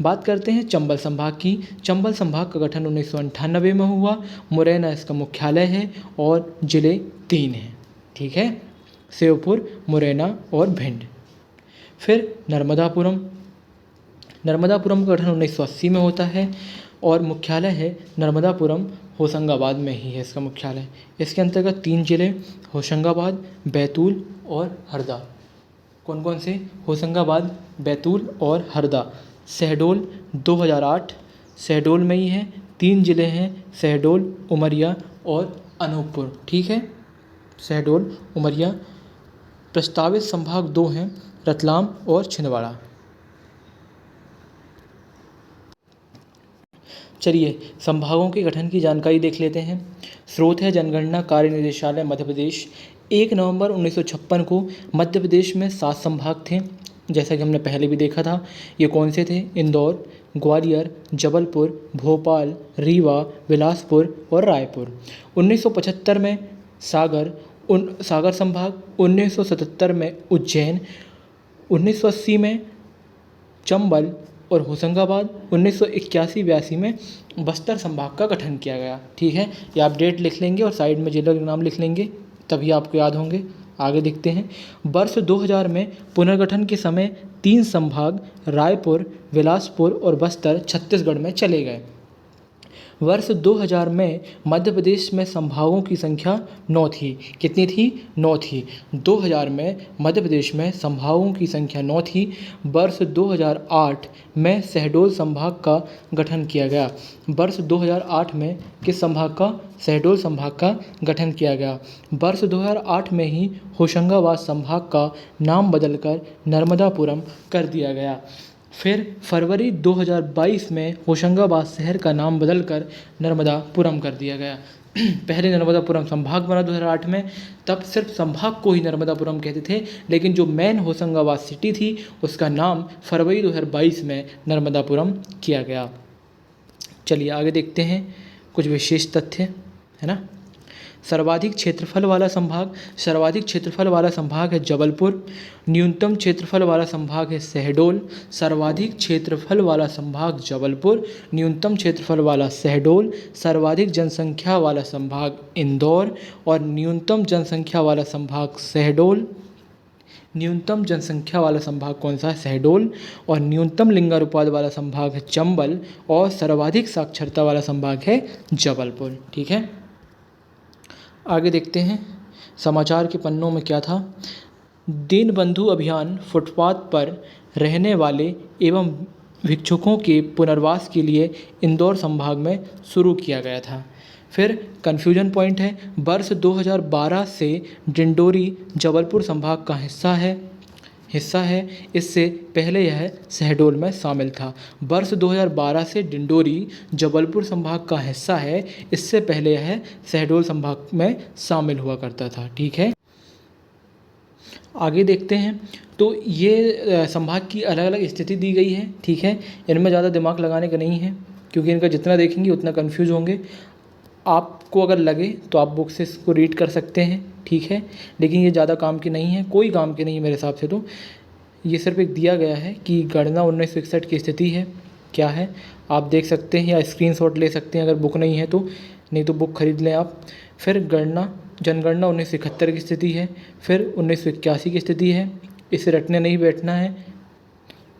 बात करते हैं चंबल संभाग की। चंबल संभाग का गठन 1998 में हुआ। मुरैना इसका मुख्यालय है और जिले 3 हैं। ठीक है, श्योपुर, मुरैना और भिंड। फिर नर्मदापुरम, नर्मदापुरम का गठन 1980 में होता है और मुख्यालय है नर्मदापुरम, होशंगाबाद में ही है इसका मुख्यालय। इसके अंतर्गत 3 जिले, होशंगाबाद, बैतूल और हरदा। कौन कौन से? होशंगाबाद, बैतूल और हरदा। शहडोल 2008 शहडोल में ही है। 3 जिले हैं, शहडोल, उमरिया और अनूपपुर। ठीक है, शहडोल, उमरिया। प्रस्तावित संभाग 2 हैं, रतलाम और छिंदवाड़ा। चलिए संभागों के गठन की जानकारी देख लेते हैं। स्रोत है जनगणना कार्य निदेशालय मध्य प्रदेश। 1 नवंबर 1956 को मध्य प्रदेश में 7 संभाग थे, जैसा कि हमने पहले भी देखा था। ये कौन से थे? इंदौर, ग्वालियर, जबलपुर, भोपाल, रीवा, बिलासपुर और रायपुर। 1975 में सागर संभाग, 1977 में उज्जैन, 1980 में चंबल और होशंगाबाद, 1981-82 में बस्तर संभाग का गठन किया गया। ठीक है, ये आप डेट लिख लेंगे और साइड में जिलों के नाम लिख लेंगे, तभी आपको याद होंगे। आगे देखते हैं। वर्ष 2000 में पुनर्गठन के समय 3 संभाग रायपुर, बिलासपुर और बस्तर छत्तीसगढ़ में चले गए। वर्ष 2000 में मध्य प्रदेश में संभागों की संख्या 9 थी। कितनी थी? 9 थी। 2000 में मध्य प्रदेश में संभागों की संख्या 9 थी। वर्ष 2008 में शहडोल संभाग का गठन किया गया। वर्ष 2008 में किस संभाग का? शहडोल संभाग का गठन किया गया। वर्ष 2008 में ही होशंगाबाद संभाग का नाम बदलकर नर्मदापुरम कर दिया गया। फिर फरवरी 2022 में होशंगाबाद शहर का नाम बदलकर नर्मदापुरम कर दिया गया। पहले नर्मदापुरम संभाग बना 2008 में, तब सिर्फ संभाग को ही नर्मदापुरम कहते थे, लेकिन जो मेन होशंगाबाद सिटी थी उसका नाम फरवरी 2022 में नर्मदापुरम किया गया। चलिए आगे देखते हैं कुछ विशेष तथ्य, है ना। सर्वाधिक क्षेत्रफल वाला संभाग है जबलपुर। न्यूनतम क्षेत्रफल वाला संभाग है शहडोल। सर्वाधिक क्षेत्रफल वाला संभाग जबलपुर, न्यूनतम क्षेत्रफल वाला शहडोल। सर्वाधिक जनसंख्या वाला संभाग इंदौर और न्यूनतम जनसंख्या वाला संभाग शहडोल। न्यूनतम जनसंख्या वाला संभाग कौन सा है? शहडोल। और न्यूनतम लिंगानुपात वाला संभाग है चंबल और सर्वाधिक साक्षरता वाला संभाग है जबलपुर। ठीक है, आगे देखते हैं समाचार के पन्नों में क्या था। दीनबंधु अभियान फुटपाथ पर रहने वाले एवं भिक्षुकों के पुनर्वास के लिए इंदौर संभाग में शुरू किया गया था। फिर कन्फ्यूजन पॉइंट है, वर्ष 2012 से डिंडोरी जबलपुर संभाग का हिस्सा है। इससे पहले यह शहडोल में शामिल था। वर्ष 2012 से डिंडोरी जबलपुर संभाग का हिस्सा है, इससे पहले यह शहडोल संभाग में शामिल हुआ करता था। ठीक है, आगे देखते हैं। तो ये संभाग की अलग अलग स्थिति दी गई है। ठीक है, इनमें ज़्यादा दिमाग लगाने का नहीं है, क्योंकि इनका जितना देखेंगे उतना कन्फ्यूज होंगे। आपको अगर लगे तो आप बुक से इसको रीड कर सकते हैं। ठीक है, लेकिन ये ज़्यादा काम की नहीं है, कोई काम की नहीं है मेरे हिसाब से। तो ये सिर्फ एक दिया गया है कि गणना 1961 की स्थिति है, क्या है आप देख सकते हैं या स्क्रीनशॉट ले सकते हैं अगर बुक नहीं है तो, नहीं तो बुक खरीद लें आप। फिर जनगणना 1971 की स्थिति है। फिर 1981 की स्थिति है। इसे रटने नहीं बैठना है,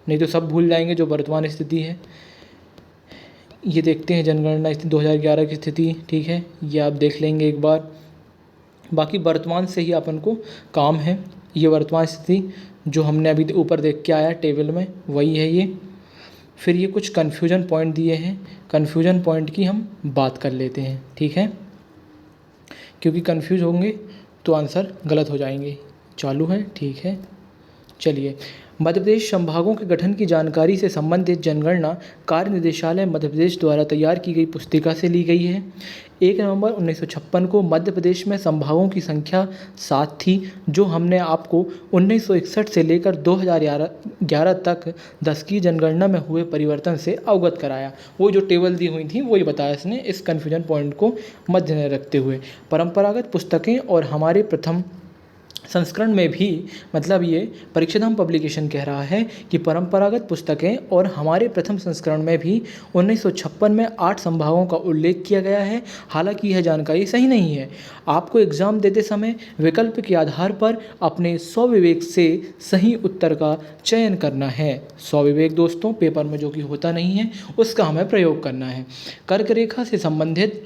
नहीं तो सब भूल जाएंगे जो वर्तमान स्थिति है। ये देखते हैं जनगणना स्थिति 2011 की स्थिति। ठीक है, ये आप देख लेंगे एक बार। बाकी वर्तमान से ही अपन को काम है। ये वर्तमान स्थिति जो हमने अभी ऊपर देख के आया टेबल में, वही है ये। फिर ये कुछ कन्फ्यूजन पॉइंट दिए हैं, कन्फ्यूजन पॉइंट की हम बात कर लेते हैं। ठीक है, क्योंकि कन्फ्यूज होंगे तो आंसर गलत हो जाएंगे। चालू है? ठीक है, चलिए। मध्य प्रदेश संभागों के गठन की जानकारी से संबंधित जनगणना कार्य निदेशालय मध्य प्रदेश द्वारा तैयार की गई पुस्तिका से ली गई है। 1 नवंबर 1956 को मध्य प्रदेश में संभागों की संख्या 7 थी, जो हमने आपको 1961 से लेकर 2011 तक 10 की जनगणना में हुए परिवर्तन से अवगत कराया। वो जो टेबल दी हुई थी वही बताया इसने, इस कन्फ्यूजन पॉइंट को मध्य में रखते हुए। परंपरागत पुस्तकें और हमारे प्रथम संस्करण में भी, मतलब ये परीक्षाधाम पब्लिकेशन कह रहा है कि परंपरागत पुस्तकें और हमारे प्रथम संस्करण में भी 1956 में 8 संभागों का उल्लेख किया गया है। हालांकि यह जानकारी सही नहीं है। आपको एग्ज़ाम देते समय विकल्प के आधार पर अपने स्वविवेक से सही उत्तर का चयन करना है। स्वविवेक दोस्तों पेपर में जो कि होता नहीं है, उसका हमें प्रयोग करना है। कर्क रेखा से संबंधित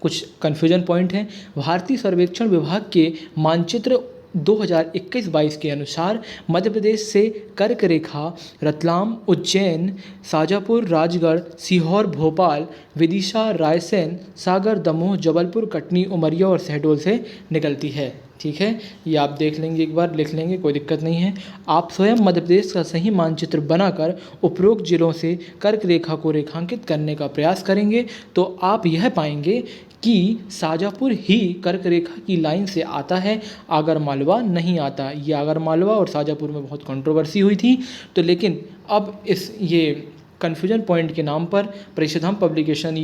कुछ कन्फ्यूजन पॉइंट हैं। भारतीय सर्वेक्षण विभाग के मानचित्र 2021-22 के अनुसार मध्य प्रदेश से कर्क रेखा रतलाम, उज्जैन, शाजापुर, राजगढ़, सीहोर, भोपाल, विदिशा, रायसेन, सागर, दमोह, जबलपुर, कटनी, उमरिया और शहडोल से निकलती है। ठीक है, ये आप देख लेंगे, एक बार लिख लेंगे, कोई दिक्कत नहीं है। आप स्वयं मध्य प्रदेश का सही मानचित्र बनाकर उपरोक्त जिलों से कर्क रेखा को रेखांकित करने का प्रयास करेंगे तो आप यह पाएंगे कि शाजापुर ही कर्क रेखा की लाइन से आता है, आगरमालवा नहीं आता। ये आगरमालवा और शाजापुर में बहुत कंट्रोवर्सी हुई थी, तो लेकिन अब ये कन्फ्यूजन पॉइंट के नाम पर परीक्षाधाम पब्लिकेशन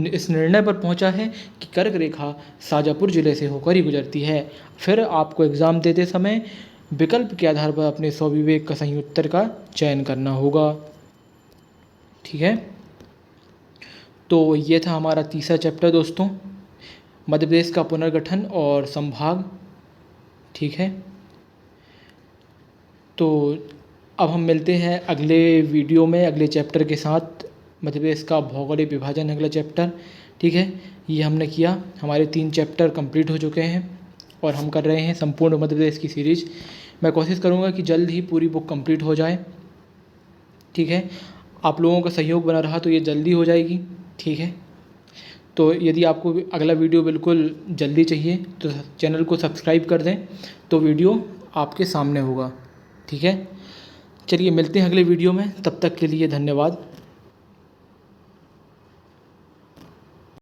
इस निर्णय पर पहुंचा है कि कर्क रेखा शाजापुर ज़िले से होकर ही गुजरती है। फिर आपको एग्ज़ाम देते समय विकल्प के आधार पर अपने स्वविवेक का सही उत्तर का चयन करना होगा। ठीक है, तो ये था हमारा तीसरा चैप्टर दोस्तों, मध्य प्रदेश का पुनर्गठन और संभाग। ठीक है, तो अब हम मिलते हैं अगले वीडियो में अगले चैप्टर के साथ। मध्य प्रदेश का भौगोलिक विभाजन अगला चैप्टर। ठीक है, ये हमने किया, हमारे 3 चैप्टर कंप्लीट हो चुके हैं और हम कर रहे हैं संपूर्ण मध्य प्रदेश की सीरीज़। मैं कोशिश करूँगा कि जल्द ही पूरी बुक कंप्लीट हो जाए। ठीक है, आप लोगों का सहयोग बना रहा तो ये जल्दी हो जाएगी। ठीक है, तो यदि आपको अगला वीडियो बिल्कुल जल्दी चाहिए तो चैनल को सब्सक्राइब कर दें, तो वीडियो आपके सामने होगा। ठीक है, चलिए मिलते हैं अगले वीडियो में, तब तक के लिए धन्यवाद।